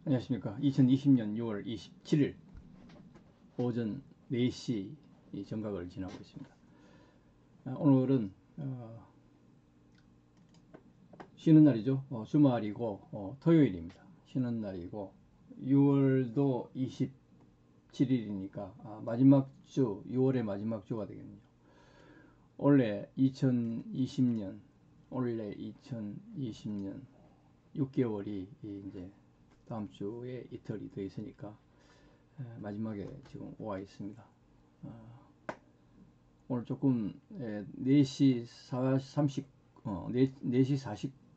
안녕하십니까. 2020년 6월 27일 오전 4시 정각을 지나고 있습니다. 오늘은 쉬는 날이죠. 주말이고 토요일입니다. 쉬는 날이고 6월도 27일이니까 마지막 주, 6월의 마지막 주가 되겠네요. 원래 2020년 6개월이 이제 다음 주에 이틀이 더 있으니까 마지막에 지금 와 있습니다. 오늘 조금 4시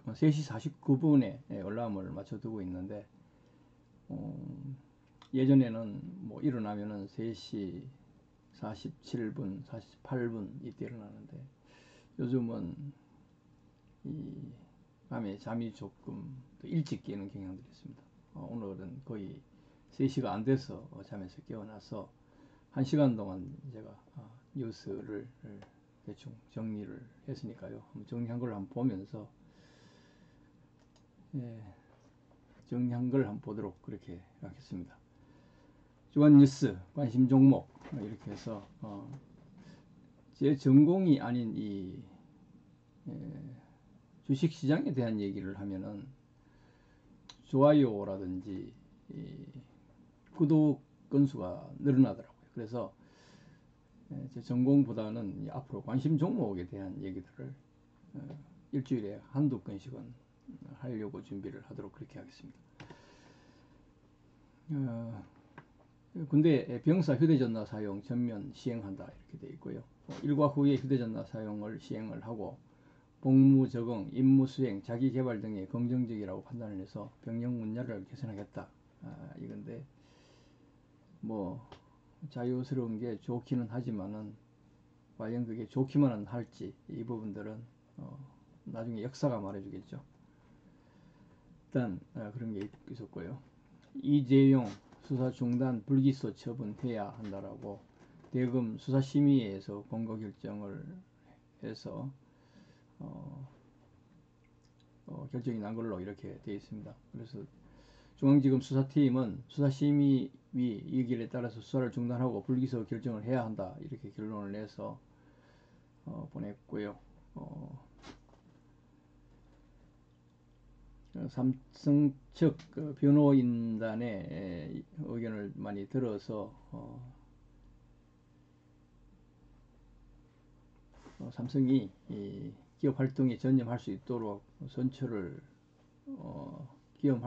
49분에 알람을 맞춰두고 있는데 예전에는 뭐 일어나면은 3시 47분, 48분 이때 일어나는데 요즘은 이 밤에 잠이 조금 더 일찍 깨는 경향들이 있습니다. 오늘은 거의 3시가 안 돼서 잠에서 깨어나서 1시간 동안 제가 뉴스를 대충 정리를 했으니까요. 정리한 걸 한번 보면서 정리한 걸 한번 보도록 그렇게 하겠습니다. 주간 뉴스, 관심 종목 이렇게 해서 제 전공이 아닌 이 주식시장에 대한 얘기를 하면은 좋아요라든지 구독 건수가 늘어나더라고요. 그래서 제 전공보다는 앞으로 관심 종목에 대한 얘기들을 일주일에 한두 건씩은 하려고 준비를 하도록 그렇게 하겠습니다. 군대 병사 휴대전화 사용 전면 시행한다 이렇게 되어 있고요. 일과 후에 휴대전화 사용을 시행을 하고 복무 적응, 임무 수행, 자기 개발 등에 긍정적이라고 판단을 해서 병력 문제를 개선하겠다. 이건데 뭐 자유스러운 게 좋기는 하지만은 과연 그게 좋기만은 할지 이 부분들은 나중에 역사가 말해주겠죠. 일단 그런 게 있었고요. 이재용 수사 중단 불기소 처분해야 한다라고 대검 수사심의회에서 권고 결정을 해서 결정이 난 걸로 이렇게 되어 있습니다. 그래서 중앙지검 수사팀은 수사심의위 의결에 따라서 수사를 중단하고 불기소 결정을 해야 한다 이렇게 결론을 내서 보냈고요. 삼성 측 변호인단의 의견을 많이 들어서 삼성이 기업 활동에 전념할 수 있도록 선처를 기업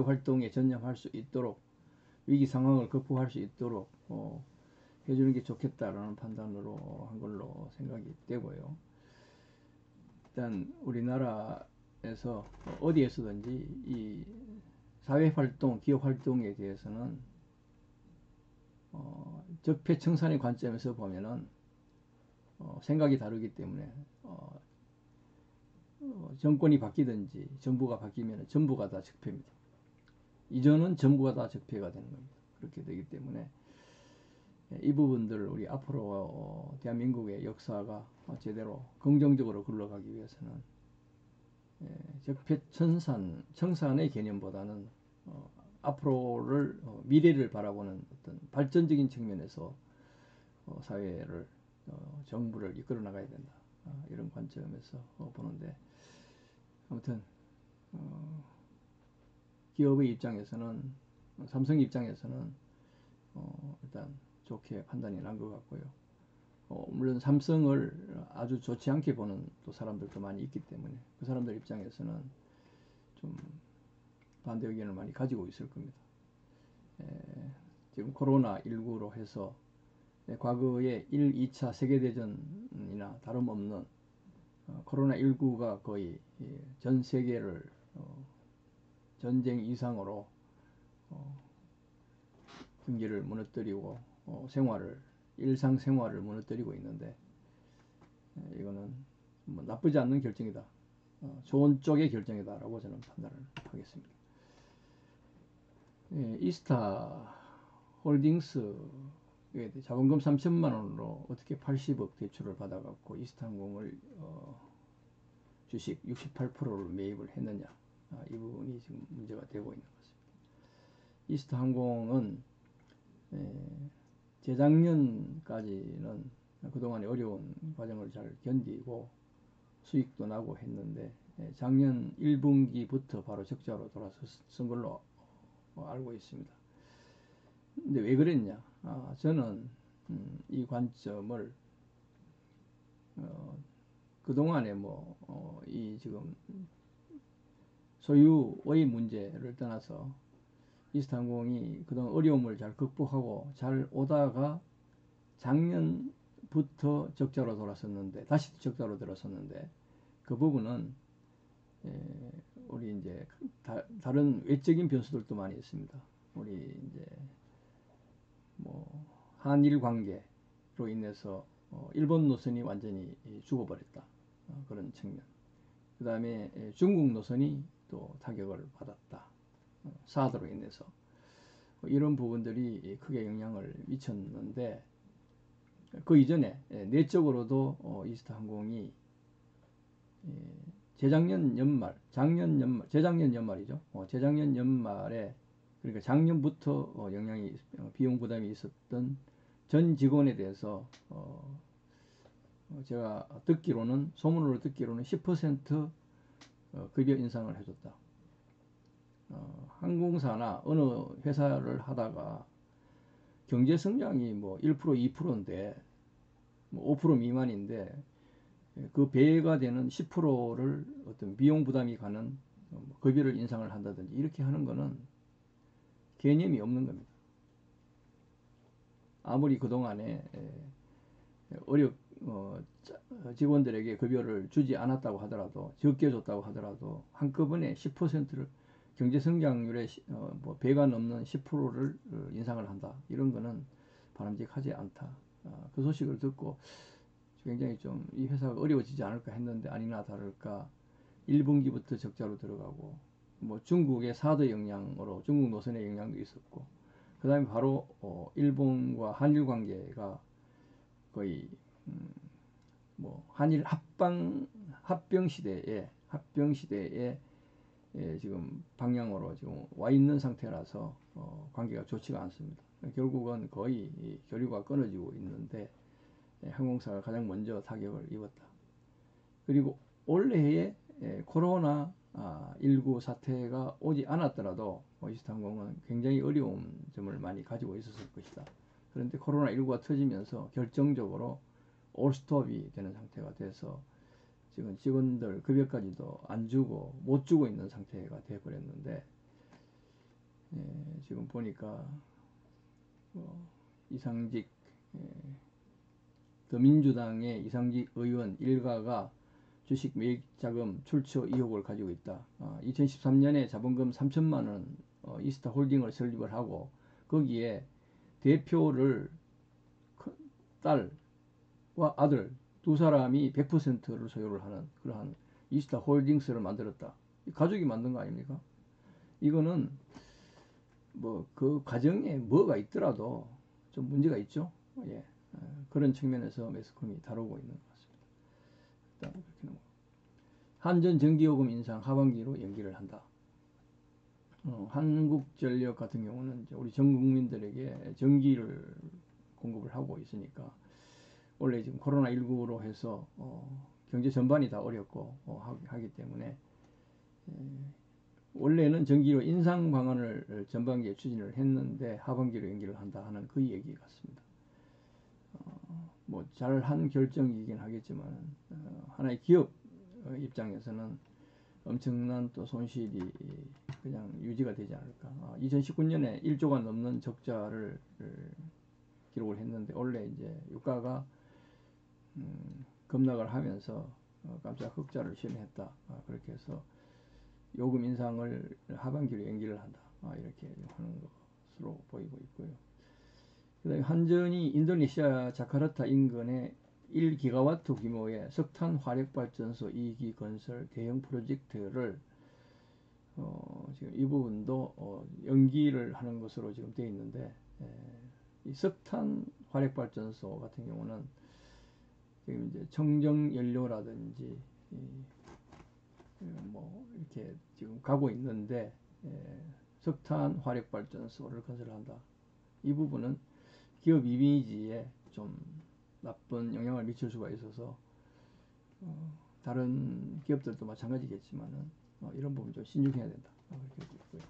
활동에 전념할 수 있도록 위기 상황을 극복할 수 있도록 해주는 게 좋겠다라는 판단으로 한 걸로 생각이 되고요. 일단 우리나라에서 어디에서든지 이 사회활동, 기업활동에 대해서는 적폐청산의 관점에서 보면은 생각이 다르기 때문에 정권이 바뀌든지 정부가 바뀌면 전부가 다 적폐입니다. 이전은 전부가 다 적폐가 되는 겁니다. 그렇게 되기 때문에 이 부분들을 우리 앞으로 대한민국의 역사가 제대로 긍정적으로 굴러가기 위해서는 적폐청산의 개념보다는 앞으로를 미래를 바라보는 어떤 발전적인 측면에서 사회를 정부를 이끌어 나가야 된다. 이런 관점에서 보는데 아무튼 기업의 입장에서는 삼성 입장에서는 일단 좋게 판단이 난 것 같고요. 물론 삼성을 아주 좋지 않게 보는 또 사람들도 많이 있기 때문에 그 사람들 입장에서는 좀 반대 의견을 많이 가지고 있을 겁니다. 지금 코로나19로 해서 과거에 1, 2차 세계대전이나 다름없는 코로나19가 거의 전 세계를 전쟁 이상으로 경기를 무너뜨리고 일상생활을 무너뜨리고 있는데 이거는 뭐 나쁘지 않는 결정이다. 좋은 쪽의 결정이다 라고 저는 판단을 하겠습니다. 이스타 홀딩스 자본금 3천만 원으로 어떻게 80억 대출을 받아갖고 이스타항공을 주식 68%를 매입을 했느냐. 이 부분이 지금 문제가 되고 있는 것입니다. 이스타 항공은 재작년까지는 그동안의 어려운 과정을 잘 견디고 수익도 나고 했는데 작년 1분기부터 바로 적자로 돌아선 걸로 알고 있습니다. 근데 왜 그랬냐? 저는 이 관점을 그동안에 이 지금 소유의 문제를 떠나서 이스타항공이 그동안 어려움을 잘 극복하고 잘 오다가 작년부터 적자로 돌아섰는데 다시 적자로 들어섰는데 그 부분은 우리 이제 다른 외적인 변수들도 많이 있습니다. 우리 이제 한일 관계로 인해서 일본 노선이 완전히 죽어버렸다. 그런 측면. 그 다음에 중국 노선이 또 타격을 받았다. 사드로 인해서. 이런 부분들이 크게 영향을 미쳤는데 그 이전에 내적으로도 이스타항공이 재작년 연말이죠. 재작년 연말에 그러니까 작년부터 비용 부담이 있었던 전 직원에 대해서 제가 소문으로 듣기로는 10% 급여 인상을 해줬다. 항공사나 어느 회사를 하다가 경제 성장이 1%, 2%인데 5% 미만인데 그 배가 되는 10%를 어떤 비용 부담이 가는 급여를 인상을 한다든지 이렇게 하는 거는 개념이 없는 겁니다. 아무리 그동안에 직원들에게 급여를 주지 않았다고 하더라도 적게 줬다고 하더라도 한꺼번에 10%를 경제성장률의 배가 넘는 10%를 인상을 한다. 이런 거는 바람직하지 않다. 그 소식을 듣고 굉장히 좀 이 회사가 어려워지지 않을까 했는데 아니나 다를까 1분기부터 적자로 들어가고 중국의 사드 영향으로 중국 노선의 영향도 있었고 그 다음에 바로 일본과 한일 관계가 거의 한일 합병 시대에 지금 방향으로 지금 와 있는 상태라서 관계가 좋지가 않습니다. 결국은 거의 교류가 끊어지고 있는데 항공사가 가장 먼저 타격을 입었다. 그리고 올해에 코로나19 사태가 오지 않았더라도 이스타항공은 굉장히 어려운 점을 많이 가지고 있었을 것이다. 그런데 코로나19가 터지면서 결정적으로 올스톱이 되는 상태가 돼서 지금 직원들 급여까지도 안 주고 못 주고 있는 상태가 되어버렸는데 지금 보니까 이상직 더민주당의 이상직 의원 일가가 주식 매입 자금 출처 의혹을 가지고 있다. 2013년에 자본금 3천만 원 이스타 홀딩을 설립을 하고 거기에 대표를 딸과 아들 두 사람이 100%를 소유를 하는 그러한 이스타 홀딩스를 만들었다. 가족이 만든 거 아닙니까? 이거는 그 과정에 뭐가 있더라도 좀 문제가 있죠. 예. 그런 측면에서 매스컴이 다루고 있는 것 같습니다. 한전 전기요금 인상 하반기로 연기를 한다. 한국전력 같은 경우는 우리 전 국민들에게 전기를 공급을 하고 있으니까 원래 지금 코로나19로 해서 경제 전반이 다 어렵고 하기 때문에 원래는 전기료 인상 방안을 전반기에 추진을 했는데 하반기로 연기를 한다 하는 그 얘기 같습니다. 잘한 결정이긴 하겠지만 하나의 기업 입장에서는 엄청난 또 손실이 그냥 유지가 되지 않을까. 2019년에 1조가 넘는 적자를 기록을 했는데 원래 이제 유가가 급락을 하면서 깜짝 흑자를 실현했다. 그렇게 해서 요금 인상을 하반기로 연기를 한다. 이렇게 하는 것으로 보이고 있고요. 그다음에 한전이 인도네시아 자카르타 인근에 1기가와트 규모의 석탄 화력발전소 2기 건설 대형 프로젝트를 지금 이 부분도 연기를 하는 것으로 지금 되어 있는데 이 석탄 화력발전소 같은 경우는 지금 이제 청정 연료라든지 뭐 이렇게 지금 가고 있는데 석탄 화력 발전소를 건설한다. 이 부분은 기업 이미지에 좀 나쁜 영향을 미칠 수가 있어서 다른 기업들도 마찬가지겠지만은 이런 부분 좀 신중해야 된다. 그렇게 있고요.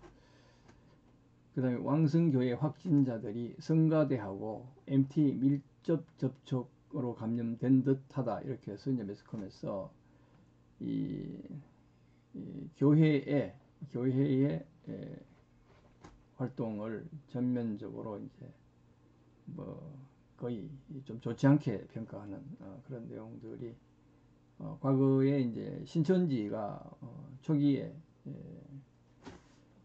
그 다음에 왕성교회 확진자들이 성가대하고 MT 밀접 접촉으로 감염된 듯하다. 이렇게 해서 이제 매스컴에서 이 교회의 활동을 전면적으로 이제 뭐 거의 좀 좋지 않게 평가하는 그런 내용들이 과거에 이제 신천지가 초기에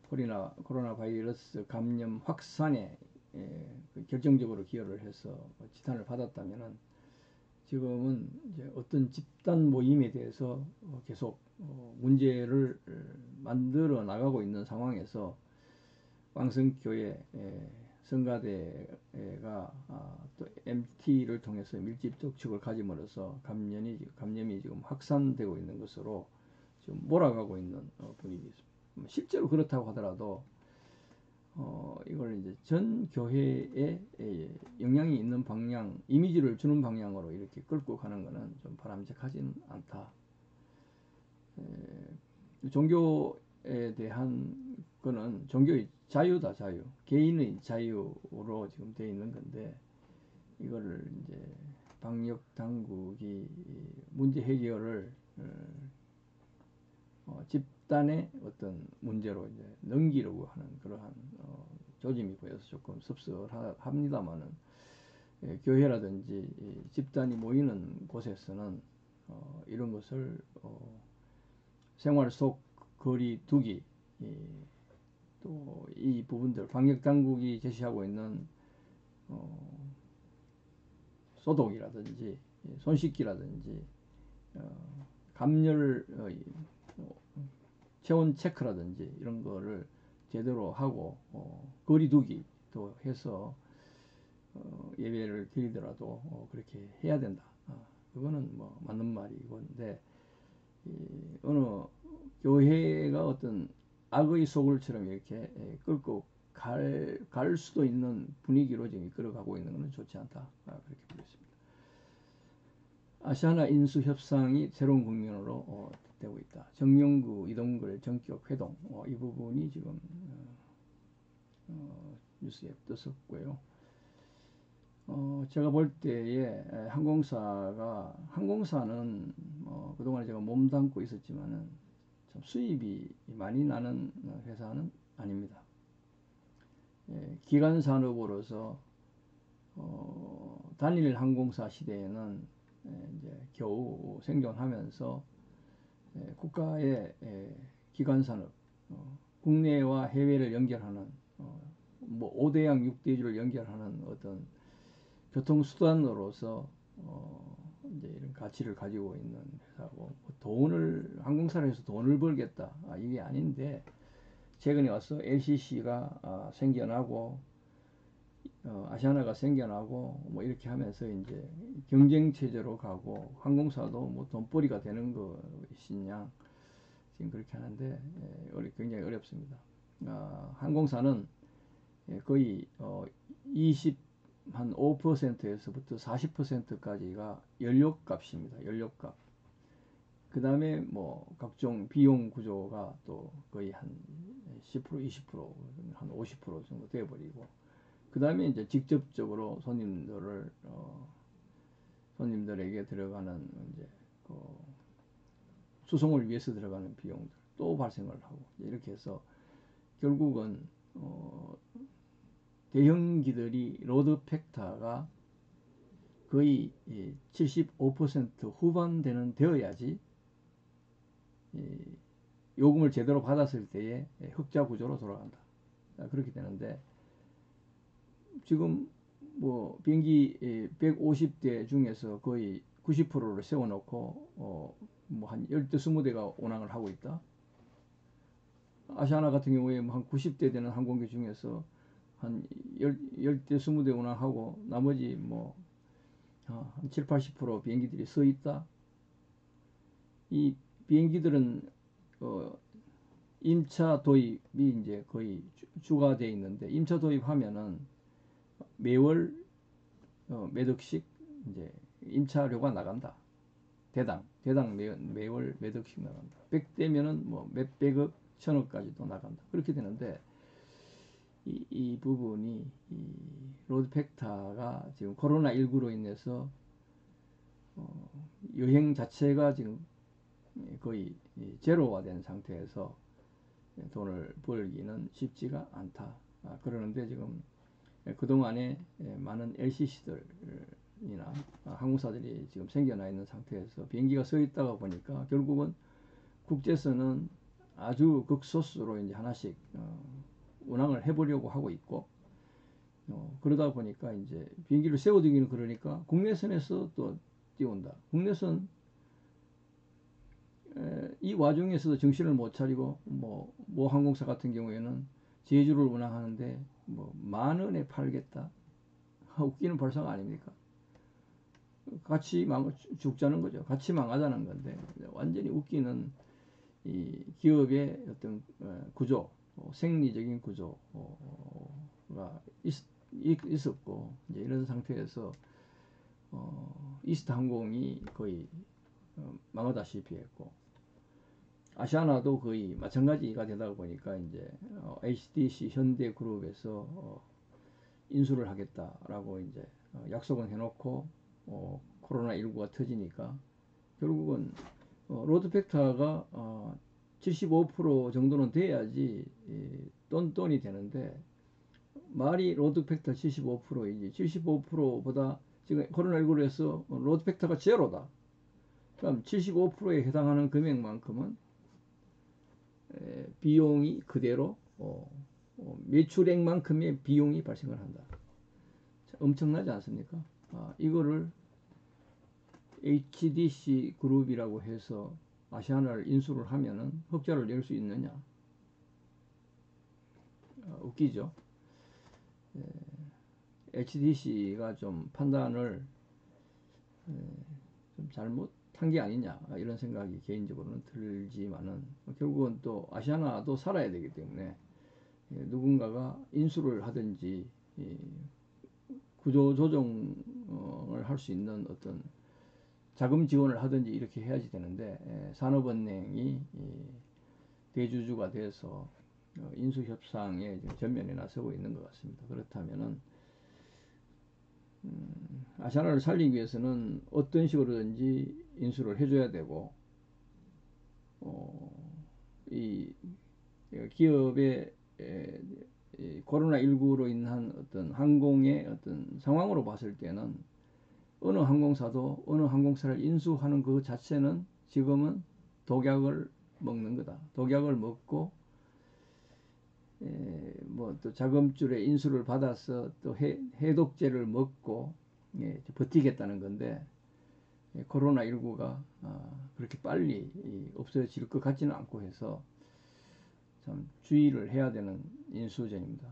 코로나 바이러스 감염 확산에 결정적으로 기여를 해서 지탄을 받았다면은 지금은 이제 어떤 집단 모임에 대해서 계속 문제를 만들어 나가고 있는 상황에서 왕성교회 성가대가 또 MT를 통해서 밀집 접촉을 가짐으로써 감염이 지금 확산되고 있는 것으로 지금 몰아가고 있는 분위기입니다. 실제로 그렇다고 하더라도 이걸 이제 전 교회에 영향이 있는 방향, 이미지를 주는 방향으로 이렇게 끌고 가는 것은 좀 바람직하지는 않다. 종교에 대한 거는 종교의 자유다, 자유. 개인의 자유로 지금 되어 있는 건데 이거를 이제 방역 당국이 문제 해결을 집단의 어떤 문제로 이제 넘기려고 하는 그러한 조짐이 보여서 조금 섭섭합니다만은 교회라든지 집단이 모이는 곳에서는 이런 것을 생활 속 거리 두기 또 이 부분들 방역 당국이 제시하고 있는 소독이라든지 손 씻기라든지 감열 체온 체크라든지 이런 거를 제대로 하고 거리 두기도 해서 예배를 드리더라도 그렇게 해야 된다. 그거는 뭐 맞는 말이건데 어느 교회가 어떤 악의 소굴처럼 이렇게 끌고 갈 수도 있는 분위기로 지금 이끌어가고 있는 것은 좋지 않다. 그렇게 보겠습니다. 아시아나 인수 협상이 새로운 국면으로 되고 있다. 정명구, 이동글 정격 회동 이 부분이 지금 뉴스에 떴었고요. 제가 볼 때에 항공사는 그동안 제가 몸담고 있었지만은 참 수입이 많이 나는 회사는 아닙니다. 기간 산업으로서 단일 항공사 시대에는 이제 겨우 생존하면서 국가의 기간 산업, 국내와 해외를 연결하는 뭐 5대양 6대주를 연결하는 어떤 교통수단으로서 이제 이런 가치를 가지고 있는 회사고 항공사를 해서 돈을 벌겠다 이게 아닌데 최근에 와서 LCC가 생겨나고 아시아나가 생겨나고 뭐 이렇게 하면서 이제 경쟁 체제로 가고 항공사도 뭐 돈벌이가 되는 것이냐 지금 그렇게 하는데 굉장히 어렵습니다. 항공사는 거의 5%에서부터 40%까지가 연료값입니다. 연료값. 그 다음에 뭐 각종 비용 구조가 또 거의 한 10%, 20%, 한 50% 정도 돼버리고 그 다음에 이제 직접적으로 손님들에게 들어가는 이제 수송을 위해서 들어가는 비용들 또 발생을 하고 이렇게 해서 결국은 대형기들이 로드 팩터가 거의 75% 후반 되어야지 요금을 제대로 받았을 때에 흑자 구조로 돌아간다. 그렇게 되는데 지금 뭐 비행기 150대 중에서 거의 90%를 세워놓고 뭐 한 10대 20대가 운항을 하고 있다. 아시아나 같은 경우에 뭐 한 90대 되는 항공기 중에서 한 10대 20대 운항하고 나머지 뭐 한 7, 80% 비행기들이 서 있다. 이 비행기들은 임차 도입이 이제 거의 주가 돼 있는데, 임차 도입하면은 매월 몇 억씩 이제 임차료가 나간다. 대당 매월 몇 억씩 나간다. 100대면은 뭐 몇백억, 천억까지도 나간다. 그렇게 되는데, 이 부분이, 이 로드 팩터가 지금 코로나19로 인해서 여행 자체가 지금 거의 제로화된 상태에서 돈을 벌기는 쉽지가 않다. 그러는데 지금 그동안에 많은 LCC들이나 항공사들이 지금 생겨나 있는 상태에서 비행기가 서 있다가 보니까 결국은 국제선은 아주 극소수로 이제 하나씩 운항을 해보려고 하고 있고, 그러다 보니까 이제 비행기를 세워두기는 그러니까 국내선에서 또 띄운다. 국내선 이 와중에서도 정신을 못 차리고 모 항공사 같은 경우에는 제주를 운항하는데 뭐 10,000원에 팔겠다. 웃기는 발상 아닙니까? 같이 죽자는 거죠. 같이 망하자는 건데, 완전히 웃기는 이 기업의 어떤 구조, 생리적인 구조가 있었고, 이제 이런 상태에서 이스타 항공이 거의 망하다시피 했고, 아시아나도 거의 마찬가지가 되다 보니까 이제 HDC 현대그룹에서 인수를 하겠다라고 이제 약속은 해놓고 코로나19가 터지니까 결국은 로드 팩터가 75% 정도는 돼야지 똔똔이 되는데, 말이 로드 팩터 75%이지 75%보다 지금 코로나19로 해서 로드 팩터가 제로다. 그럼 75%에 해당하는 금액만큼은 비용이 그대로 매출액만큼의 비용이 발생을 한다. 엄청나지 않습니까? 이거를 HDC 그룹이라고 해서 아시아나를 인수를 하면은 흑자를 낼 수 있느냐? 웃기죠. HDC가 좀 판단을 좀 잘못한 게 아니냐, 이런 생각이 개인적으로는 들지만은, 결국은 또 아시아나도 살아야 되기 때문에 누군가가 인수를 하든지 구조 조정을 할 수 있는 어떤 자금 지원을 하든지 이렇게 해야지 되는데, 산업은행이 대주주가 돼서 인수 협상에 전면에 나서고 있는 것 같습니다. 그렇다면은 아시아나를 살리기 위해서는 어떤 식으로든지 인수를 해줘야 되고, 이 기업의 코로나19로 인한 어떤 항공의 어떤 상황으로 봤을 때는 어느 항공사도 어느 항공사를 인수하는 그 자체는 지금은 독약을 먹는 거다. 독약을 먹고 뭐 또 자금줄에 인수를 받아서 또 해독제를 먹고 버티겠다는 건데, 코로나19가 그렇게 빨리 없어질 것 같지는 않고 해서 참 주의를 해야 되는 인수전입니다.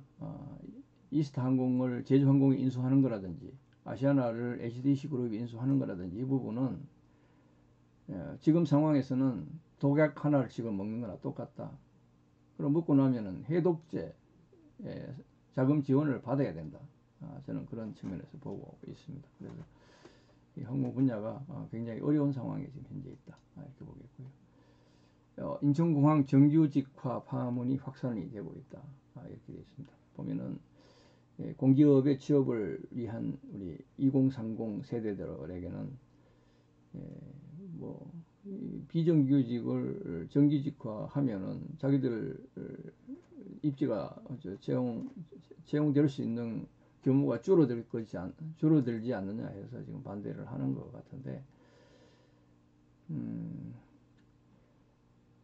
이스타 항공을 제주항공이 인수하는 거라든지 아시아나를 HDC 그룹이 인수하는 거라든지 이 부분은 지금 상황에서는 독약 하나를 지금 먹는 거나 똑같다. 그럼 먹고 나면은 해독제 자금 지원을 받아야 된다. 저는 그런 측면에서 보고 있습니다. 그래서 이 항공 분야가 굉장히 어려운 상황에 지금 현재 있다. 이렇게 보겠고요. 인천공항 정규직화 파문이 확산이 되고 있다. 이렇게 되어 있습니다. 보면은 공기업의 취업을 위한 우리 2030 세대들에게는 뭐 비정규직을 정규직화하면은 자기들 입지가 채용될 수 있는 규모가 줄어들지 않느냐 해서 지금 반대를 하는 것 같은데,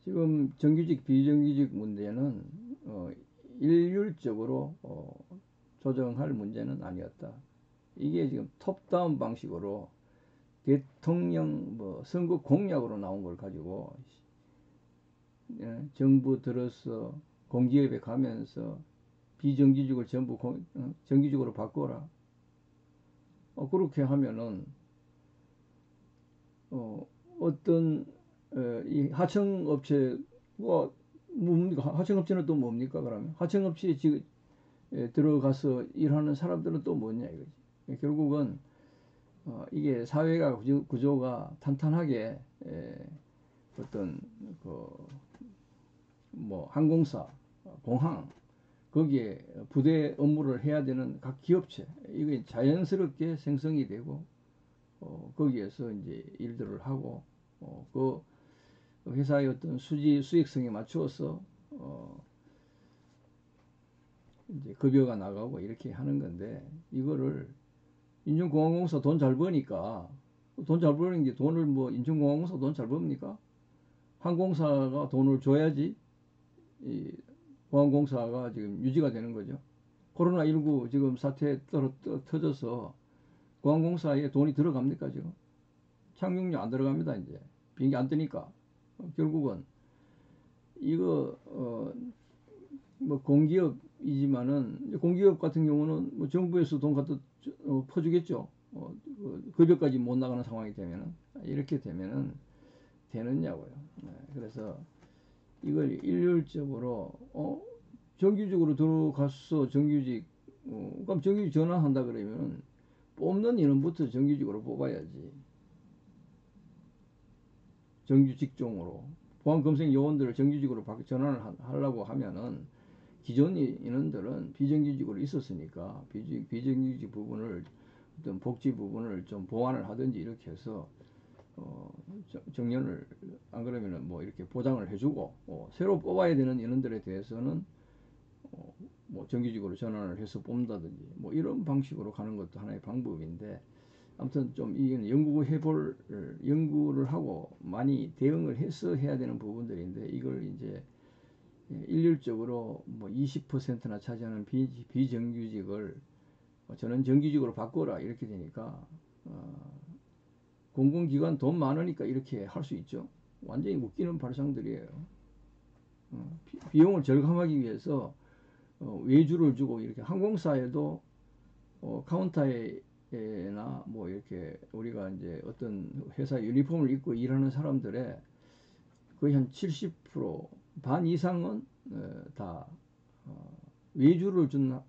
지금 정규직 비정규직 문제는 일률적으로 조정할 문제는 아니었다. 이게 지금 톱다운 방식으로 대통령 선거 공약으로 나온 걸 가지고 정부 들어서 공기업에 가면서 비정규직을 전부 정규직으로 바꿔라. 그렇게 하면은 어떤 이 하청업체 뭡니까? 하청업체는 또 뭡니까? 그러면 하청업체에 지금 들어가서 일하는 사람들은 또 뭐냐 이거지. 결국은 이게 사회가 구조가 탄탄하게 어떤 뭐 항공사, 공항 거기에 부대 업무를 해야 되는 각 기업체 이게 자연스럽게 생성이 되고 거기에서 이제 일들을 하고 그 회사의 어떤 수익성에 맞추어서 이제 급여가 나가고 이렇게 하는 건데 이거를 인천공항공사 돈 잘 버니까 돈 잘 버는 게 돈을 뭐 인천공항공사 돈 잘 버립니까? 항공사가 돈을 줘야지 이 공항공사가 지금 유지가 되는 거죠. 코로나19 지금 사태 터져서 공항공사에 돈이 들어갑니까 지금? 착륙료 안 들어갑니다 이제. 비행기 안 뜨니까. 결국은 이거 뭐 공기업이지만은 공기업 같은 경우는 뭐 정부에서 돈 갖다 퍼주겠죠. 급여까지 못 나가는 상황이 되면은 이렇게 되면은 되느냐고요. 네, 그래서 이걸 일률적으로 정규직으로 들어가서 정규직 그럼 정규직 전환한다 그러면 뽑는 인원부터 정규직으로 뽑아야지. 정규 직종으로 보안검색 요원들을 정규직으로 전환을 하려고 하면은 기존 인원들은 비정규직으로 있었으니까 비정규직 부분을 어떤 복지 부분을 좀 보완을 하든지 이렇게 해서 정년을 안 그러면은 뭐 이렇게 보장을 해주고 새로 뽑아야 되는 인원들에 대해서는 뭐 정규직으로 전환을 해서 뽑는다든지 뭐 이런 방식으로 가는 것도 하나의 방법인데 아무튼 좀 이건 연구를 하고 많이 대응을 해서 해야 되는 부분들인데 이걸 이제 일률적으로 뭐 20%나 차지하는 비정규직을 저는 정규직으로 바꿔라 이렇게 되니까 공공기관 돈 많으니까 이렇게 할 수 있죠. 완전히 웃기는 발상들이에요. 비용을 절감하기 위해서 외주를 주고 이렇게 항공사에도 카운터에나 뭐 이렇게 우리가 이제 어떤 회사 유니폼을 입고 일하는 사람들의 거의 한 70%반 이상은 다 외주를 준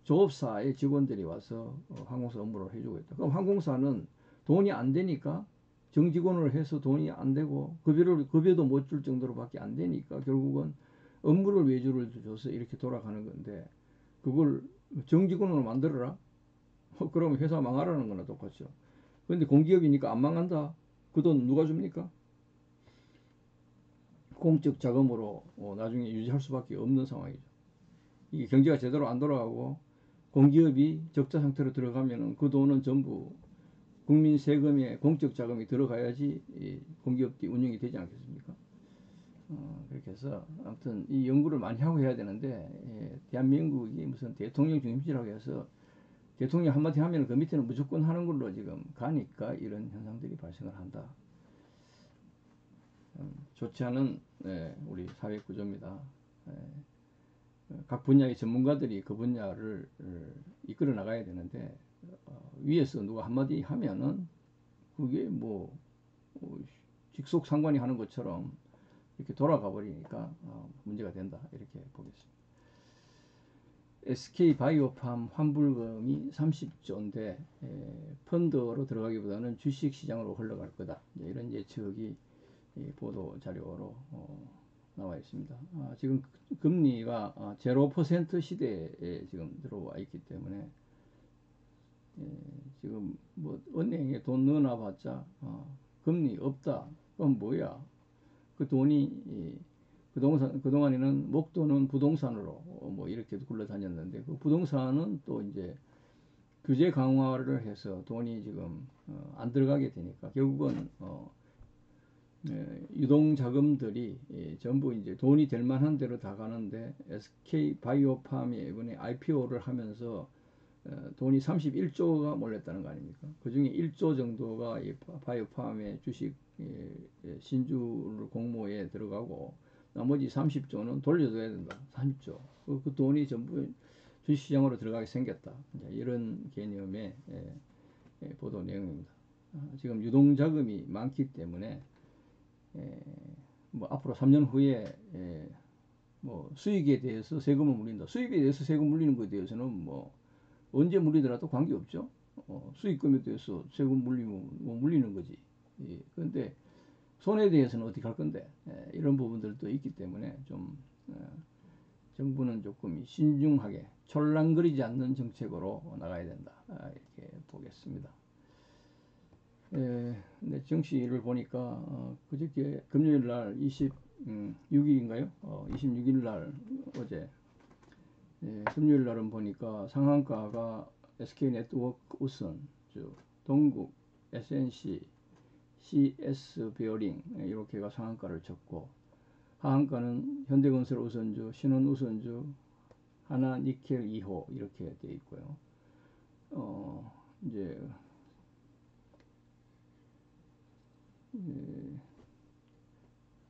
조업사의 직원들이 와서 항공사 업무를 해주고 있다. 그럼 항공사는 돈이 안 되니까 정직원을 해서 돈이 안 되고 급여도 못 줄 정도로밖에 안 되니까 결국은 업무를 외주를 줘서 이렇게 돌아가는 건데 그걸 정직원으로 만들어라? 그러면 회사 망하라는 거나 똑같죠. 그런데 공기업이니까 안 망한다. 그 돈 누가 줍니까? 공적 자금으로 나중에 유지할 수밖에 없는 상황이죠. 이게 경제가 제대로 안 돌아가고 공기업이 적자 상태로 들어가면 그 돈은 전부 국민 세금에 공적 자금이 들어가야지 공기업이 운영이 되지 않겠습니까? 그렇게 해서 아무튼 이 연구를 많이 하고 해야 되는데 대한민국이 무슨 대통령 중심지라고 해서 대통령 한마디 하면 그 밑에는 무조건 하는 걸로 지금 가니까 이런 현상들이 발생을 한다. 좋지 않은 우리 사회 구조입니다. 각 분야의 전문가들이 그 분야를 이끌어 나가야 되는데 위에서 누가 한마디 하면은 그게 뭐 직속 상관이 하는 것처럼 이렇게 돌아가 버리니까 문제가 된다 이렇게 보겠습니다. SK바이오팜 환불금이 30조인데 펀드로 들어가기보다는 주식시장으로 흘러갈 거다 이런 예측이 보도 자료로 나와 있습니다. 지금 금리가 0% 시대에 지금 들어와 있기 때문에 지금 뭐 은행에 돈 넣어놔봤자 금리 없다. 그럼 뭐야? 그 돈이 그동안에는 목돈은 부동산으로 뭐 이렇게 굴러다녔는데 그 부동산은 또 이제 규제 강화를 해서 돈이 지금 안 들어가게 되니까 결국은 유동 자금들이 전부 이제 돈이 될 만한 대로 다 가는데 SK 바이오팜이 이번에 IPO를 하면서 돈이 31조가 몰렸다는 거 아닙니까? 그 중에 1조 정도가 이 바이오팜의 주식 신주를 공모에 들어가고 나머지 30조는 돌려줘야 된다. 30조. 그 돈이 전부 주식시장으로 들어가게 생겼다. 이런 개념의 보도 내용입니다. 지금 유동자금이 많기 때문에 뭐 앞으로 3년 후에 뭐 수익에 대해서 세금을 물린다. 수익에 대해서 세금 물리는 것에 대해서는 뭐 언제 물리더라도 관계없죠. 수익금에 대해서 세금 물리면 뭐 물리는 거지. 예. 그런데 손해에 대해서는 어떻게 할 건데, 이런 부분들도 있기 때문에 좀 정부는 조금 신중하게 촐랑거리지 않는 정책으로 나가야 된다, 이렇게 보겠습니다. 근데 정시를 보니까 그저께 금요일 날 26일인가요? 26일 날 어제 금요일 날은 보니까 상한가가 SK네트워크 우선, 동국, SNC, CS 베어링 이렇게가 상한가를 쳤고, 하한가는 현대건설 우선주, 신원 우선주, 하나 니켈 2호 이렇게 되어 있고요. 이제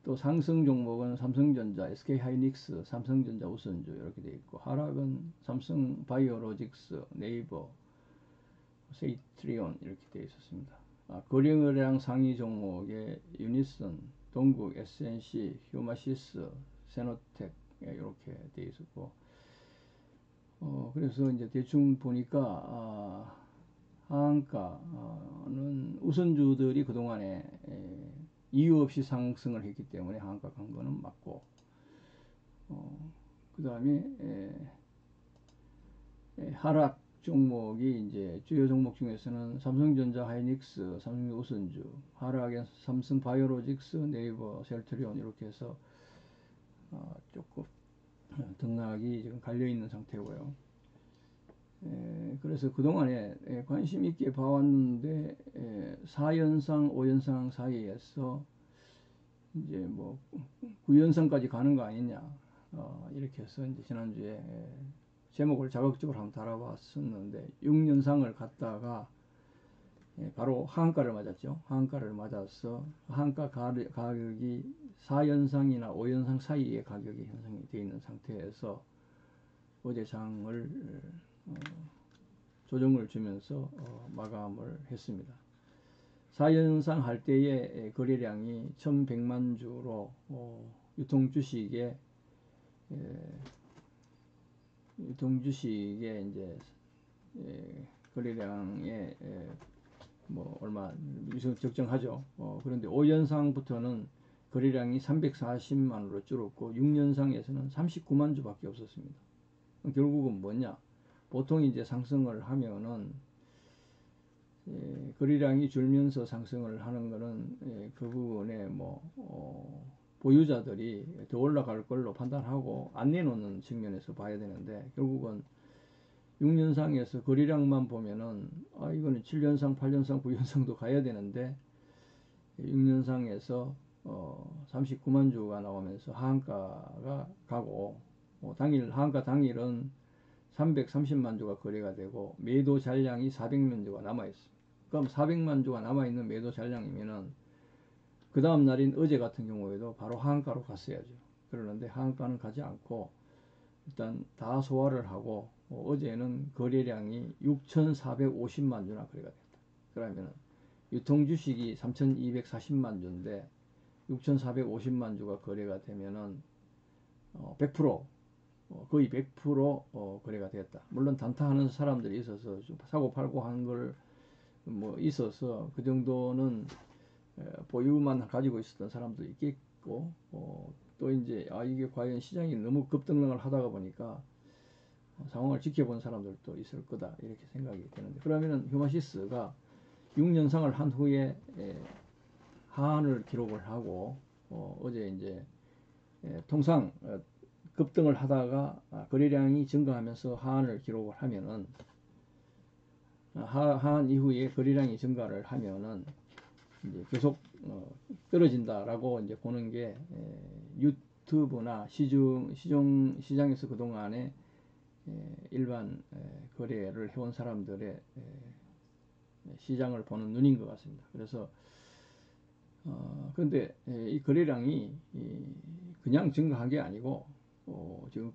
또 상승 종목은 삼성전자, SK하이닉스, 삼성전자 우선주 이렇게 되어 있고, 하락은 삼성 바이오로직스, 네이버, 세이트리온 이렇게 되어 있었습니다. 거래량 상위 종목에 유니슨, 동국, SNC, 휴마시스, 세노텍 이렇게 되어 있었고, 그래서 이제 대충 보니까 하한가는 우선주들이 그동안에 이유 없이 상승을 했기 때문에 하한가 간 거는 맞고, 그 다음에 하락 종목이 이제 주요 종목 중에서는 삼성전자, 하이닉스, 삼성 우선주, 하락에 삼성 바이오로직스, 네이버, 셀트리온 이렇게 해서 조금 등락이 지금 갈려 있는 상태고요. 그래서 그동안에 관심 있게 봐왔는데 4연상, 5연상 사이에서 이제 뭐 9연상까지 가는 거 아니냐, 이렇게 해서 이제 지난주에 제목을 자극적으로 한번 달아봤었는데, 6연상을 갔다가 바로 하한가를 맞았죠. 하한가를 맞아서 하한가 가격이 4연상이나 5연상 사이의 가격이 형성이 되어 있는 상태에서 어제 장을 조정을 주면서 마감을 했습니다. 4연상 할 때의 거래량이 1100만 주로 유통 주식의 이제 거래량에 뭐 얼마 적정하죠. 그런데 5연상부터는 거래량이 340만으로 줄었고 6연상에서는 39만 주밖에 없었습니다. 결국은 뭐냐? 보통 이제 상승을 하면은 거래량이 줄면서 상승을 하는 거는 그 부분에 뭐 보유자들이 더 올라갈 걸로 판단하고 안 내놓는 측면에서 봐야 되는데, 결국은 6년상에서 거래량만 보면은 이거는 7년상, 8년상, 9년상도 가야 되는데 6년상에서 39만 주가 나오면서 하한가가 가고, 당일 하한가 당일은 330만 주가 거래가 되고 매도 잔량이 400만 주가 남아 있습니다. 그럼 400만 주가 남아 있는 매도 잔량이면은 그 다음 날인 어제 같은 경우에도 바로 하한가로 갔어야죠. 그러는데 하한가는 가지 않고 일단 다 소화를 하고, 어제는 거래량이 6,450만 주나 거래가 됐다. 그러면 유통 주식이 3,240만 주인데 6,450만 주가 거래가 되면은 100% 거의 100% 거래가 됐다. 물론 단타하는 사람들이 있어서 좀 사고 팔고 하는 걸 뭐 있어서 그 정도는 보유만 가지고 있었던 사람도 있겠고, 또 이제 이게 과연 시장이 너무 급등락을 하다가 보니까 상황을 지켜본 사람들도 있을 거다 이렇게 생각이 되는데, 그러면은 휴마시스가 6년상을 한 후에 하한을 기록을 하고 어제 이제 통상 급등을 하다가 거래량이 증가하면서 하한을 기록을 하면은, 하한 이후에 거래량이 증가를 하면은 이제 계속 떨어진다라고 이제 보는 게 유튜브나 시장에서 그동안에 일반 거래를 해온 사람들의 시장을 보는 눈인 것 같습니다. 그래서 그런데 이 거래량이 그냥 증가한 게 아니고 지금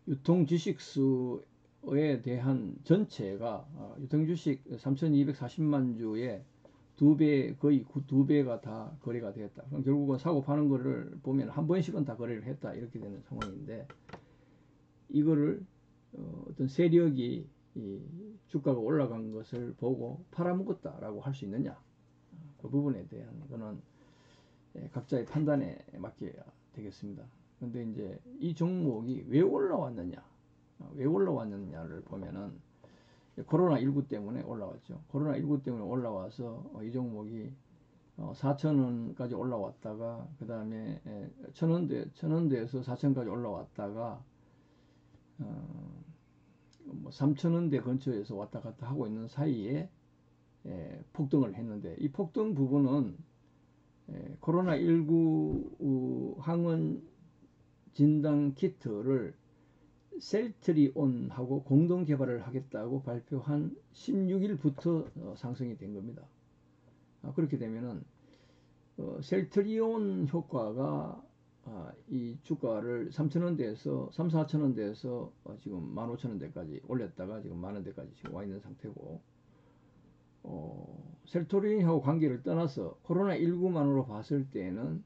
유통 주식수에 대한 전체가 유통 주식 3,240만 주의 거의 2배가 다 거래가 되었다. 그럼 결국은 사고 파는 거를 보면 한 번씩은 다 거래를 했다. 이렇게 되는 상황인데, 이거를 어떤 세력이 이 주가가 올라간 것을 보고 팔아먹었다라고 할 수 있느냐? 그 부분에 대한 거는 각자의 판단에 맡겨야 되겠습니다. 그런데 이제 이 종목이 왜 올라왔느냐? 왜 올라왔느냐를 보면은 코로나19 때문에 올라왔죠. 코로나19 때문에 올라와서 이 종목이 4,000원까지 올라왔다가 그 다음에 1,000원대에서 4,000원까지 올라왔다가 뭐 3,000원대 근처에서 왔다 갔다 하고 있는 사이에 폭등을 했는데, 이 폭등 부분은 코로나19 항원 진단 키트를 셀트리온하고 공동 개발을 하겠다고 발표한 16일부터 상승이 된 겁니다. 그렇게 되면은 셀트리온 효과가 이 주가를 3,000원대에서 4,000원대에서 지금 15,000원대까지 올렸다가 지금 만원대까지 지금 와 있는 상태고, 셀트리온하고 관계를 떠나서 코로나19만으로 봤을 때는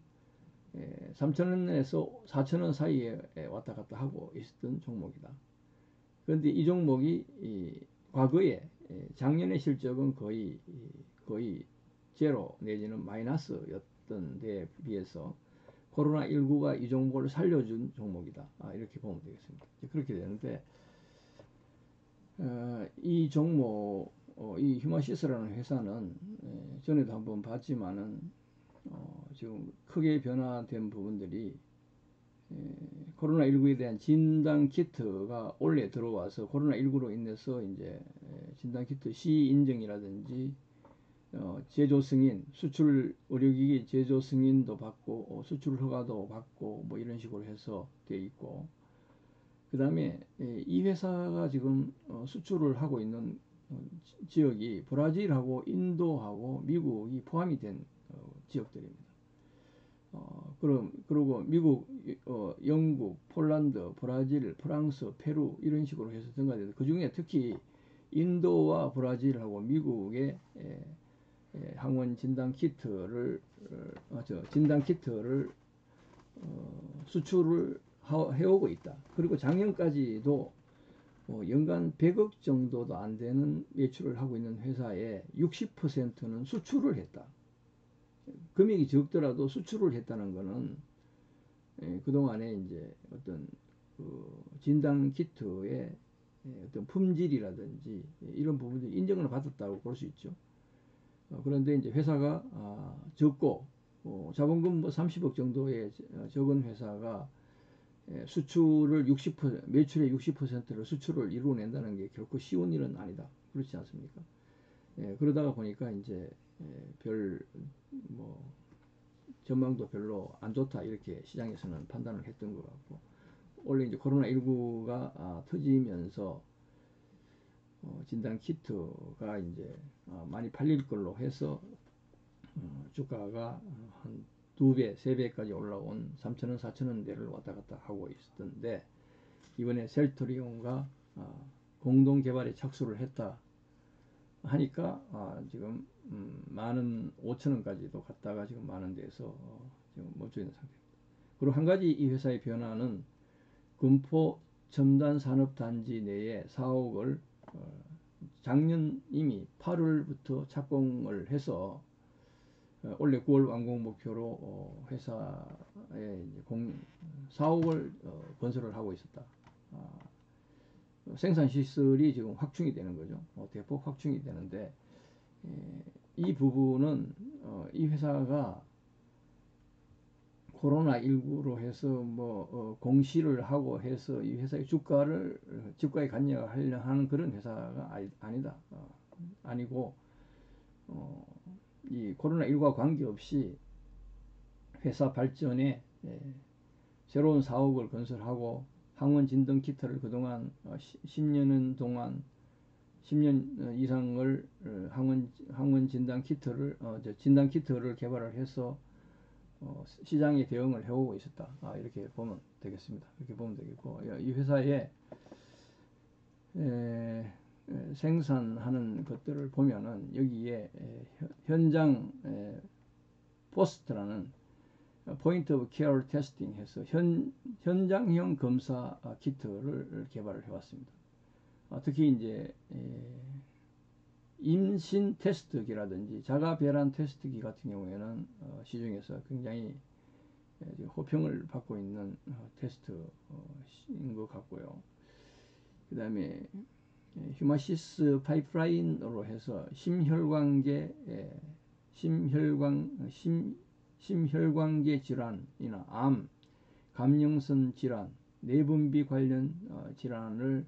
3,000원에서 4,000원 사이에 왔다 갔다 하고 있었던 종목이다. 그런데 이 종목이 과거에 작년의 실적은 거의 제로 내지는 마이너스였던 데에 비해서 코로나19가 이 종목을 살려준 종목이다. 이렇게 보면 되겠습니다. 그렇게 되는데, 이 종목, 이 휴마시스라는 회사는 전에도 한번 봤지만은 지금 크게 변화된 부분들이 코로나19에 대한 진단 키트가 올해 들어와서 코로나19로 인해서 이제 진단 키트 C 인증이라든지 제조 승인, 수출 의료기기 제조 승인도 받고 수출 허가도 받고 뭐 이런 식으로 해서 돼 있고, 그 다음에 이 회사가 지금 수출을 하고 있는 지역이 브라질하고 인도하고 미국이 포함이 된 지역들입니다. 그리고 미국, 영국, 폴란드, 브라질, 프랑스, 페루 이런 식으로 해서 증가돼서, 그 중에 특히 인도와 브라질하고 미국의 항원 진단 키트를 수출을 해오고 있다. 그리고 작년까지도 연간 100억 정도도 안 되는 매출을 하고 있는 회사의 60%는 수출을 했다. 금액이 적더라도 수출을 했다는 것은 그동안에 이제 어떤 진단 키트의 어떤 품질이라든지 이런 부분들이 인정을 받았다고 볼 수 있죠. 그런데 이제 회사가 적고 자본금 뭐 30억 정도의 적은 회사가 수출을 60% 매출의 60%를 수출을 이루어낸다는 게 결코 쉬운 일은 아니다. 그렇지 않습니까? 그러다가 보니까 이제 뭐 전망도 별로 안 좋다 이렇게 시장에서는 판단을 했던 것 같고, 원래 이제 코로나19가 터지면서 진단 키트가 이제 많이 팔릴 걸로 해서 주가가 한 2배, 3배까지 올라온 3,000원, 4,000원대를 왔다 갔다 하고 있었던데, 이번에 셀트리온과 공동 개발에 착수를 했다 하니까 지금 15,000원까지도 갔다가 지금 만원대에서 지금 멈춰 있는 상태입니다. 그리고 한 가지 이 회사의 변화는 금포 첨단 산업단지 내에 사옥을 작년 이미 8월부터 착공을 해서 올해 9월 완공 목표로 회사에 사옥을 건설을 하고 있었다. 생산 시설이 지금 확충이 되는 거죠. 대폭 확충이 되는데, 이 부분은 이 회사가 코로나19로 해서 뭐 공시를 하고 해서 이 회사의 주가에 관여하려 하는 그런 회사가 아니다. 아니고 이 코로나19와 관계없이 회사 발전에 새로운 사옥을 건설하고 항원 진단 키트를 그동안 10년 동안 10년 이상을 항원 진단 키트를 개발을 해서 시장에 대응을 해오고 있었다. 이렇게 보면 되겠습니다. 이렇게 보면 되겠고, 이 회사의 생산하는 것들을 보면은 여기에 현장 포스트라는 포인트 오브 케어 테스팅 해서 현장형 검사 키트를 개발을 해왔습니다. 특히 이제 임신 테스트기라든지 자가 배란 테스트기 같은 경우에는 시중에서 굉장히 호평을 받고 있는 테스트인 것 같고요. 그 다음에 휴마시스 파이프라인으로 해서 심혈관계 질환이나 암, 갑령선 질환, 내분비 관련 질환을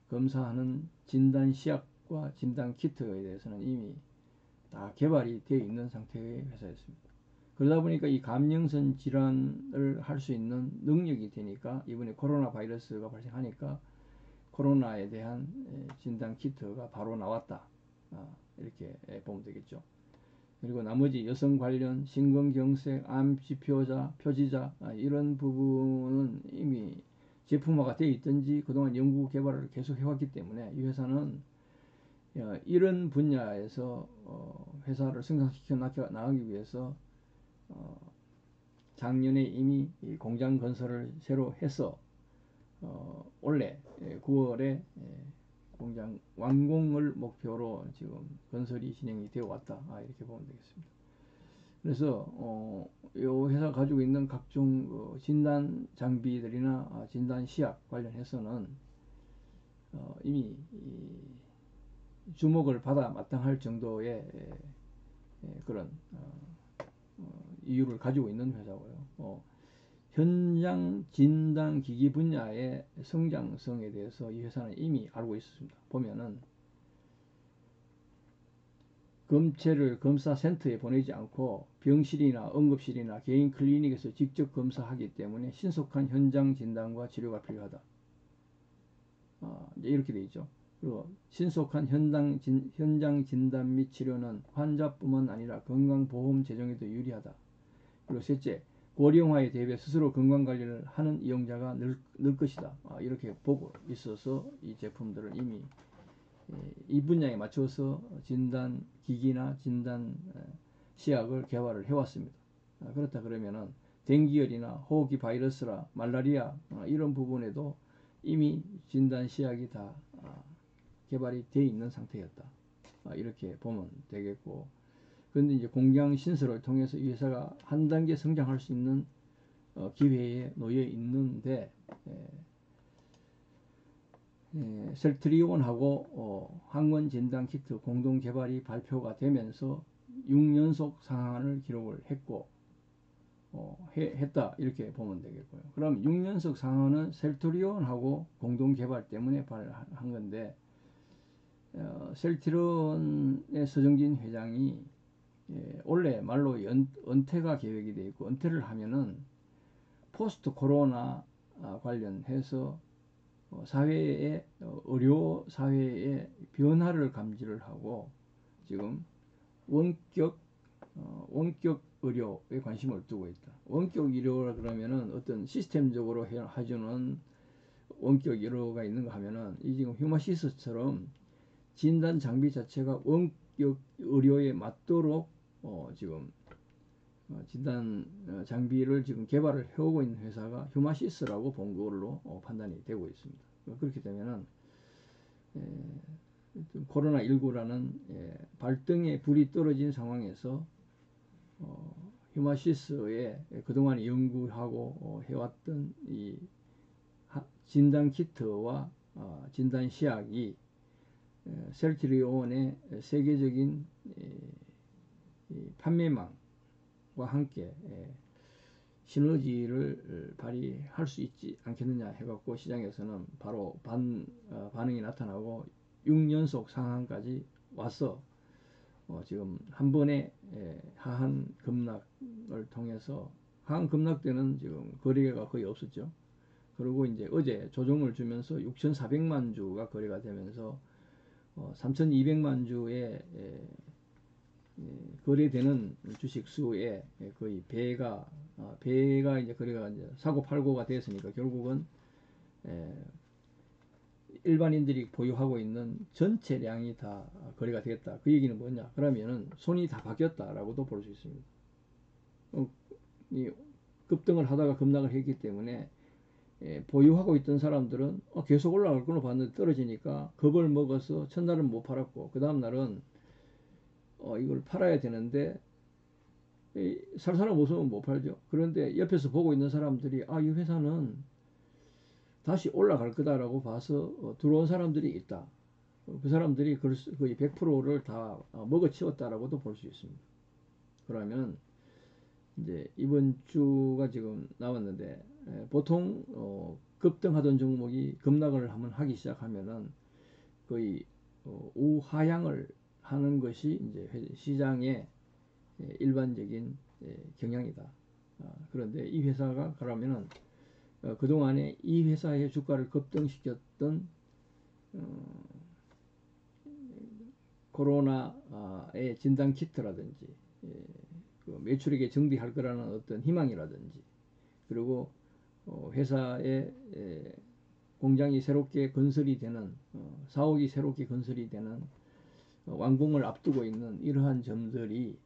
검사하는 진단 시약과 진단 키트에 대해서는 이미 다 개발이 되어 있는 상태의 회사였습니다. 그러다 보니까 이 갑령선 질환을 할 수 있는 능력이 되니까 이번에 코로나 바이러스가 발생하니까 코로나에 대한 진단 키트가 바로 나왔다. 이렇게 보면 되겠죠. 그리고 나머지 여성 관련 심근경색, 암 지표자, 표지자 이런 부분은 이미 제품화가 되어 있든지 그동안 연구 개발을 계속 해왔기 때문에 이 회사는 이런 분야에서 회사를 성장시켜 나가기 위해서 작년에 이미 공장 건설을 새로 해서 올해 9월에 공장 완공을 목표로 지금 건설이 진행이 되어 왔다. 이렇게 보면 되겠습니다. 그래서 이 회사가 가지고 있는 각종 진단 장비들이나 진단 시약 관련해서는 이미 주목을 받아 마땅할 정도의 그런 이유를 가지고 있는 회사고요. 현장 진단 기기 분야의 성장성에 대해서 이 회사는 이미 알고 있었습니다. 보면은 검체를 검사센터에 보내지 않고 병실이나 응급실이나 개인 클리닉에서 직접 검사하기 때문에 신속한 현장 진단과 치료가 필요하다. 이제 이렇게 되어 있죠. 그리고 신속한 현장 진단 및 치료는 환자뿐만 아니라 건강보험 재정에도 유리하다. 그리고 셋째, 고령화에 대비해 스스로 건강관리를 하는 이용자가 늘 것이다. 이렇게 보고 있어서 이 제품들을 이미 이 분야에 맞춰서 진단 기기나 진단 시약을 개발을 해왔습니다. 그렇다 그러면은 댕기열이나 호흡기 바이러스라 말라리아 이런 부분에도 이미 진단 시약이 다 개발이 되어 있는 상태였다. 이렇게 보면 되겠고, 그런데 이제 공장 신설을 통해서 이 회사가 한 단계 성장할 수 있는 기회에 놓여 있는데, 셀트리온하고 항원 진단 키트 공동 개발이 발표가 되면서 6연속 상한을 기록을 했고 했다 이렇게 보면 되겠고요. 그럼 6연속 상한은 셀트리온하고 공동 개발 때문에 발한 건데, 셀트리온의 서정진 회장이 올해 말로 은퇴가 계획이 되어 있고, 은퇴를 하면은 포스트 코로나 관련해서 사회의 의료 사회의 변화를 감지를 하고 지금 원격 의료에 관심을 두고 있다. 원격 의료라 그러면은 어떤 시스템적으로 해주는 원격 의료가 있는가 하면은 이 지금 휴마시스처럼 진단 장비 자체가 원격 의료에 맞도록 지금 진단 장비를 지금 개발을 해오고 있는 회사가 휴마시스라고 본 걸로 판단이 되고 있습니다. 그렇게 되면은 코로나19라는 발등에 불이 떨어진 상황에서 휴마시스에 그동안 연구하고 해왔던 이 진단 키트와 진단 시약이 셀트리온의 세계적인 판매망과 함께 시너지를 발휘할 수 있지 않겠느냐 해갖고 시장에서는 바로 반응이 나타나고 6연속 상한까지 와서 지금 한 번에 하한 급락을 통해서 하한 급락 때는 지금 거래가 거의 없었죠. 그리고 이제 어제 조정을 주면서 6,400만 주가 거래가 되면서 3,200만 주의 거래되는 주식 수의 거의 배가 이제 거래가 이제 사고 팔고가 됐으니까 결국은 일반인들이 보유하고 있는 전체량이 다 거래가 되겠다. 그 얘기는 뭐냐? 그러면은 손이 다 바뀌었다라고도 볼 수 있습니다. 이 급등을 하다가 급락을 했기 때문에 보유하고 있던 사람들은 계속 올라갈 걸로 봤는데 떨어지니까 겁을 먹어서 첫날은 못 팔았고 그 다음날은 이걸 팔아야 되는데 살 사람 없으면 못 팔죠. 그런데 옆에서 보고 있는 사람들이 이 회사는 다시 올라갈 거다라고 봐서 들어온 사람들이 있다. 그 사람들이 거의 100%를 다 먹어치웠다라고도 볼 수 있습니다. 그러면 이제 이번 주가 지금 나왔는데 보통 급등하던 종목이 급락을 한번 하기 시작하면은 거의 우하향을 하는 것이 이제 시장의 일반적인 경향이다. 그런데 이 회사가 그러면은 그동안에 이 회사의 주가를 급등시켰던 코로나의 진단 키트라든지 그 매출액에 정비할 거라는 어떤 희망이라든지 그리고 회사의 공장이 새롭게 건설이 되는 사옥이 새롭게 건설이 되는 완공을 앞두고 있는 이러한 점들이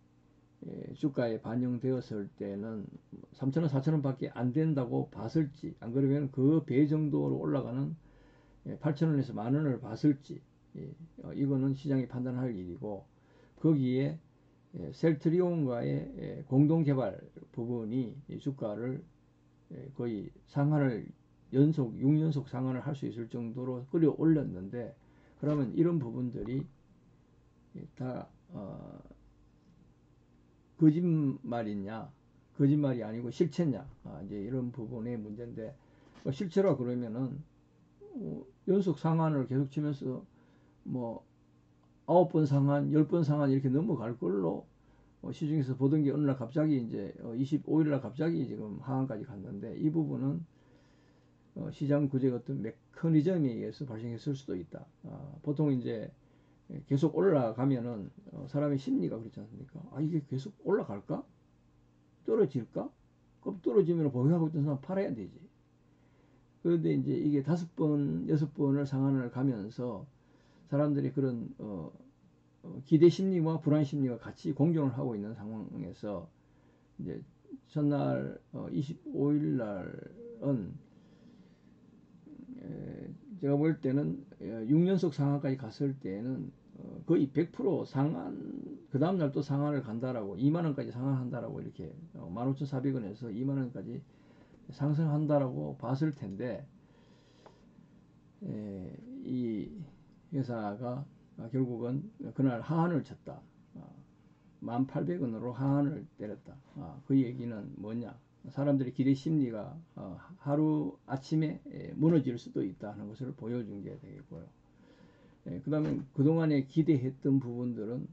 주가에 반영되었을 때는 3,000원, 4,000원 밖에 안 된다고 봤을지 안 그러면 그 배 정도로 올라가는 8,000원에서 만원을 봤을지 이거는 시장이 판단할 일이고 거기에 셀트리온과의 공동개발 부분이 주가를 거의 상한을 6연속 상한을 할 수 있을 정도로 끌어올렸는데 그러면 이런 부분들이 다 거짓말이냐 거짓말이 아니고 실체냐 이제 이런 부분의 문제인데 실체로 그러면은 연속 상한을 계속 치면서 뭐 9번 상한 10번 상한 이렇게 넘어갈 걸로 시중에서 보던 게 어느 날 갑자기 이제 25일 날 갑자기 지금 하한까지 갔는데 이 부분은 시장 구조의 어떤 메커니즘에 의해서 발생했을 수도 있다. 보통 이제 계속 올라가면은 사람의 심리가 그렇지 않습니까? 이게 계속 올라갈까? 떨어질까? 그럼 떨어지면 보유하고 있던 사람 팔아야 되지. 그런데 이제 이게 5번, 6번을 상한을 가면서 사람들이 그런 기대 심리와 불안 심리가 같이 공존을 하고 있는 상황에서 이제 첫날 25일 날은 제가 볼 때는 6연속 상한까지 갔을 때는 거의 100% 상한 그 다음날 또 상한을 간다라고 2만원까지 상한한다라고 이렇게 15,400원에서 2만원까지 상승한다라고 봤을 텐데 이 회사가 결국은 그날 하한을 쳤다. 1,800원으로 하한을 때렸다. 그 얘기는 뭐냐? 사람들의 기대 심리가 하루 아침에 무너질 수도 있다는 것을 보여준 게 되겠고요. 그 다음에 그동안에 기대했던 부분들은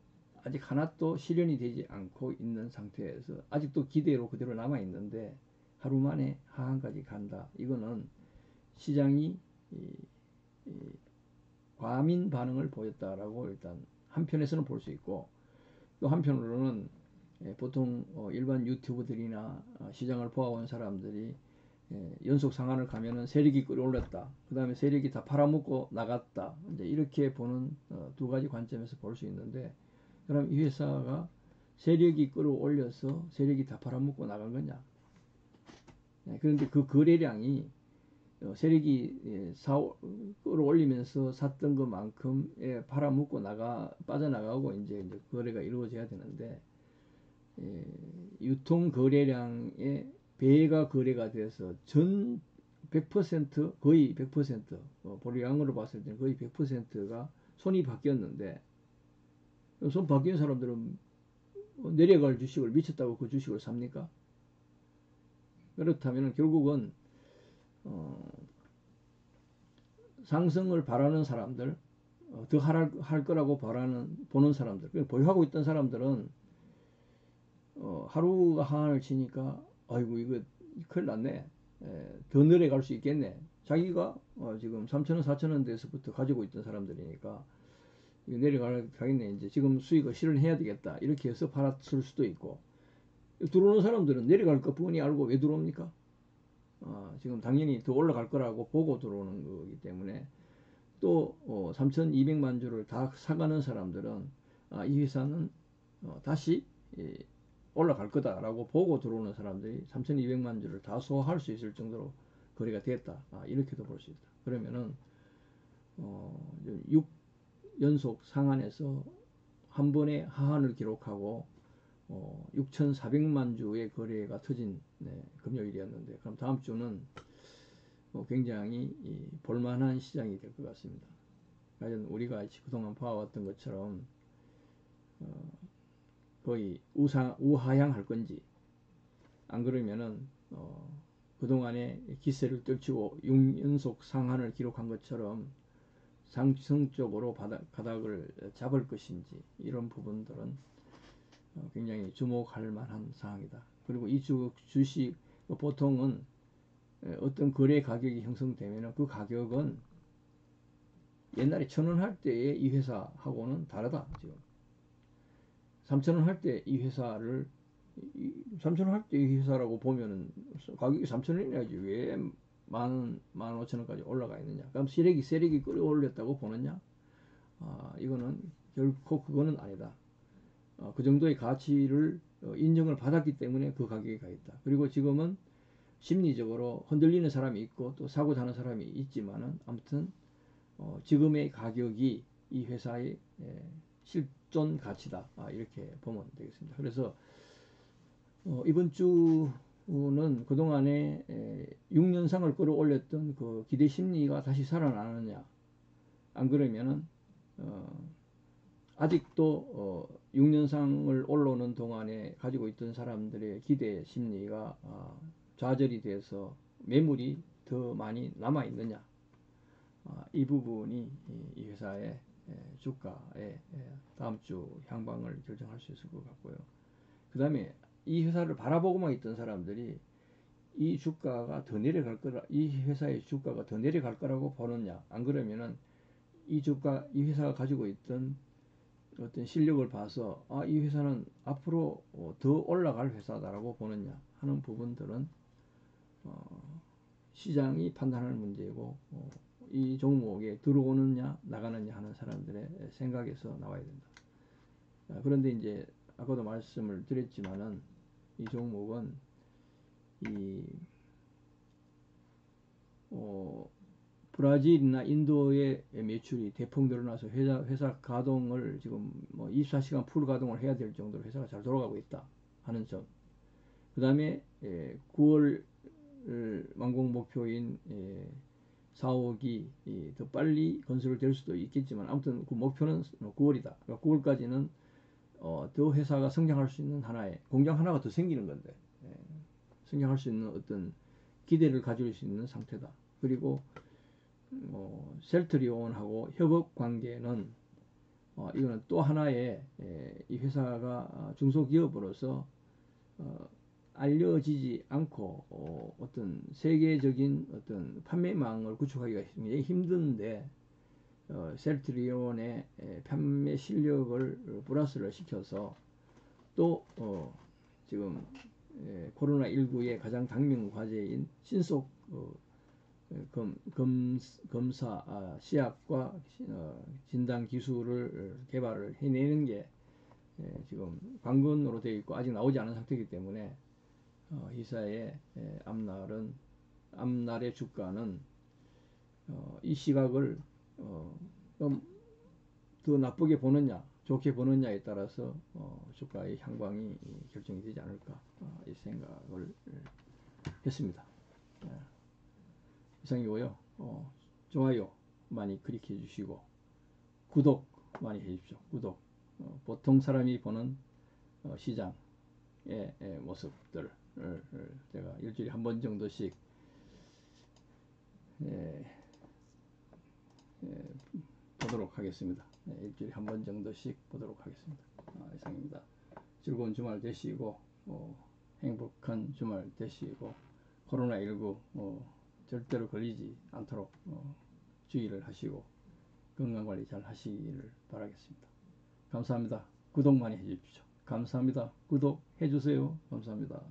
아직 하나도 실현이 되지 않고 있는 상태에서 아직도 기대로 그대로 남아 있는데 하루 만에 하한까지 간다. 이거는 시장이 과민 반응을 보였다라고 일단 한편에서는 볼 수 있고 또 한편으로는 보통 일반 유튜브들이나 시장을 보아온 사람들이 연속 상한을 가면은 세력이 끌어올렸다. 그 다음에 세력이 다 팔아먹고 나갔다. 이제 이렇게 보는 두 가지 관점에서 볼 수 있는데 그럼 이 회사가 세력이 끌어올려서 세력이 다 팔아먹고 나간 거냐? 그런데 그 거래량이 세력이 끌어올리면서 샀던 것만큼 팔아먹고 빠져나가고 이제 거래가 이루어져야 되는데 유통 거래량의 배가 거래가 돼서 전 100% 거의 100% 보류량으로 봤을 때 거의 100%가 손이 바뀌었는데 손 바뀐 사람들은 내려갈 주식을 미쳤다고 그 주식을 삽니까? 그렇다면 결국은 상승을 바라는 사람들 더 할 거라고 보는 사람들 보유하고 있던 사람들은 하루가 하한을 치니까 아이고 이거 큰일 났네. 더 내려갈 수 있겠네. 자기가 지금 3,000원 4,000원 대에서부터 가지고 있던 사람들이니까 이거 내려가겠네. 이제 지금 수익을 실현해야 되겠다. 이렇게 해서 팔았을 수도 있고 들어오는 사람들은 내려갈 것 뻔히 알고 왜 들어옵니까? 지금 당연히 더 올라갈 거라고 보고 들어오는 거기 때문에 또 3,200만 주를 다 사가는 사람들은 이 회사는 다시 올라갈 거다라고 보고 들어오는 사람들이 3,200만 주를 다 소화할 수 있을 정도로 거래가 됐다. 이렇게도 볼 수 있다. 그러면은 6연속 상한에서 한 번에 하한을 기록하고 6,400만 주의 거래가 터진 금요일이었는데, 그럼 다음 주는 굉장히 볼만한 시장이 될 것 같습니다. 과연 우리가 그동안 봐왔던 것처럼 거의 우하향 할 건지, 안 그러면은 그동안에 기세를 떨치고 6연속 상한을 기록한 것처럼 상승적으로 바닥을 잡을 것인지, 이런 부분들은 굉장히 주목할 만한 사항이다. 그리고 이 주식 보통은 어떤 거래 가격이 형성되면 그 가격은 옛날에 1,000원 할 때의 이 회사하고는 다르다. 지금 3,000원 할 때 이 회사를 3,000원 할 때 이 회사라고 보면은 가격이 3,000원이야지 왜 15,000원까지 올라가 있느냐. 그럼 세력이 끌어올렸다고 보느냐? 이거는 결코 그거는 아니다. 그 정도의 가치를 인정을 받았기 때문에 그 가격에 가 있다. 그리고 지금은 심리적으로 흔들리는 사람이 있고 또 사고 자는 사람이 있지만은, 아무튼 지금의 가격이 이 회사의 실존 가치다. 이렇게 보면 되겠습니다. 그래서 이번 주는 그동안에 6년상을 끌어올렸던 그 기대 심리가 다시 살아나느냐, 안 그러면은 아직도 6년상을 올라오는 동안에 가지고 있던 사람들의 기대 심리가 좌절이 돼서 매물이 더 많이 남아 있느냐, 이 부분이 이 회사의 주가의 다음 주 향방을 결정할 수 있을 것 같고요. 그 다음에 이 회사를 바라보고만 있던 사람들이 이 주가가 더 내려갈 거라, 이 회사의 주가가 더 내려갈 거라고 보느냐, 안 그러면은 이 회사가 가지고 있던 어떤 실력을 봐서 이 회사는 앞으로 더 올라갈 회사다라고 보느냐 하는 부분들은 시장이 판단하는 문제이고, 이 종목에 들어오느냐 나가느냐 하는 사람들의 생각에서 나와야 된다. 그런데 이제 아까도 말씀을 드렸지만은 이 종목은 브라질이나 인도의 매출이 대폭 늘어나서 회사 가동을 지금 24시간 풀 가동을 해야 될 정도로 회사가 잘 돌아가고 있다 하는 점. 그 다음에 9월 완공 목표인 4억이 더 빨리 건설될 수도 있겠지만, 아무튼 그 목표는 9월이다. 그러니까 9월까지는 더 회사가 성장할 수 있는 하나의 공장 하나가 더 생기는 건데, 성장할 수 있는 어떤 기대를 가질 수 있는 상태다. 그리고 셀트리온하고 협업 관계는 이거는 또 하나의 이 회사가 중소기업으로서 알려지지 않고 어떤 세계적인 어떤 판매망을 구축하기가 굉장히 힘든데, 셀트리온의 판매 실력을 플러스를 시켜서 또 지금 코로나19의 가장 당면 과제인 신속 검사 시약과 진단 기술을 개발을 해내는 게 지금 관건으로 되어 있고 아직 나오지 않은 상태이기 때문에 회사의 앞날의 주가는 이 시각을 더 나쁘게 보느냐 좋게 보느냐에 따라서 주가의 향방이 결정이 되지 않을까, 이 생각을 했습니다. 이상이고요. 좋아요 많이 클릭해 주시고 구독 많이 해 주십시오. 구독. 보통 사람이 보는 시장의 모습들을 제가 일주일에 한 번 정도씩 보도록 하겠습니다. 일주일에 한 번 정도씩 보도록 하겠습니다. 이상입니다. 즐거운 주말 되시고 행복한 주말 되시고 코로나19 절대로 걸리지 않도록 주의를 하시고 건강관리 잘 하시기를 바라겠습니다. 감사합니다. 구독 많이 해주십시오. 감사합니다. 구독해 주세요. 감사합니다.